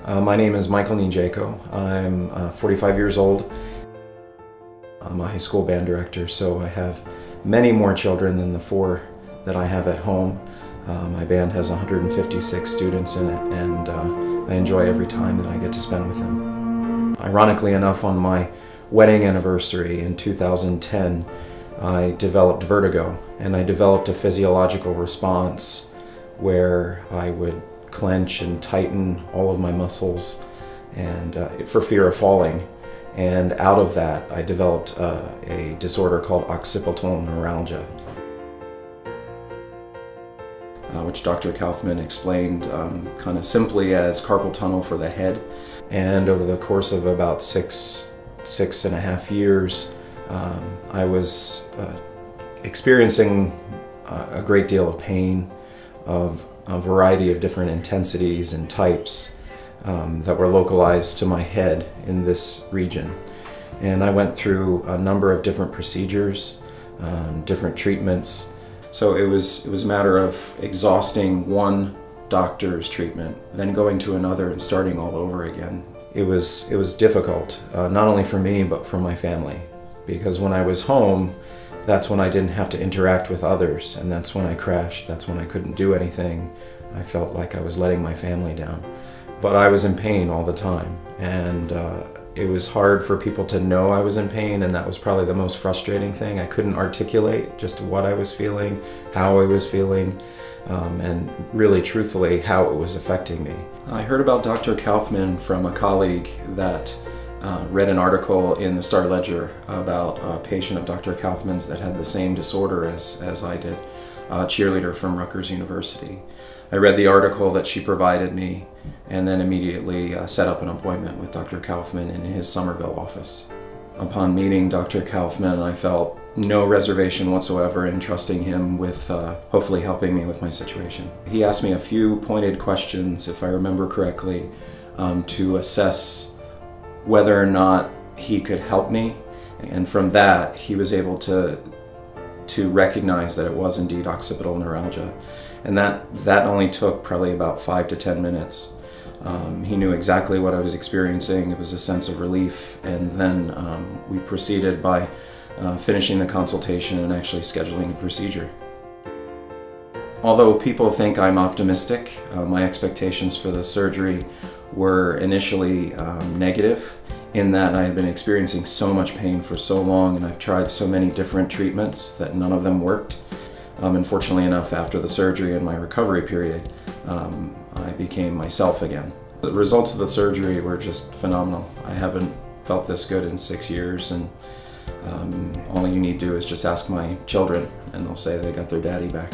My name is Michael Ninjako. I'm 45 years old. I'm a high school band director, so I have many more children than the 4 that I have at home. My band has 156 students in it, and I enjoy every time that I get to spend with them. Ironically enough, on my wedding anniversary in 2010, I developed vertigo, and I developed a physiological response where I would clench and tighten all of my muscles and for fear of falling. And out of that, I developed a disorder called Occipital Neuralgia, which Dr. Kaufman explained kind of simply as carpal tunnel for the head. And over the course of about six and a half years, I was experiencing a great deal of pain of a variety of different intensities and types that were localized to my head in this region. And I went through a number of different procedures, different treatments. So it was a matter of exhausting one doctor's treatment, then going to another and starting all over again. It was difficult, not only for me, but for my family. Because when I was home, that's when I didn't have to interact with others, and that's when I crashed, that's when I couldn't do anything. I felt like I was letting my family down. But I was in pain all the time, and it was hard for people to know I was in pain, and that was probably the most frustrating thing. I couldn't articulate just what I was feeling, how I was feeling, and really truthfully how it was affecting me. I heard about Dr. Kaufman from a colleague that read an article in the Star Ledger about a patient of Dr. Kaufman's that had the same disorder as I did, a cheerleader from Rutgers University. I read the article that she provided me and then immediately set up an appointment with Dr. Kaufman in his Somerville office. Upon meeting Dr. Kaufman, I felt no reservation whatsoever in trusting him with hopefully helping me with my situation. He asked me a few pointed questions, if I remember correctly, to assess whether or not he could help me, and from that he was able to recognize that it was indeed occipital neuralgia, and that only took probably about 5 to 10 minutes. He knew exactly what I was experiencing. It was a sense of relief, and then we proceeded by finishing the consultation and actually scheduling the procedure. Although people think I'm optimistic, my expectations for the surgery were initially negative, in that I had been experiencing so much pain for so long, and I've tried so many different treatments that none of them worked. Unfortunately enough, after the surgery and my recovery period, I became myself again. The results of the surgery were just phenomenal. I haven't felt this good in 6 years, and all you need to do is just ask my children, and they'll say they got their daddy back.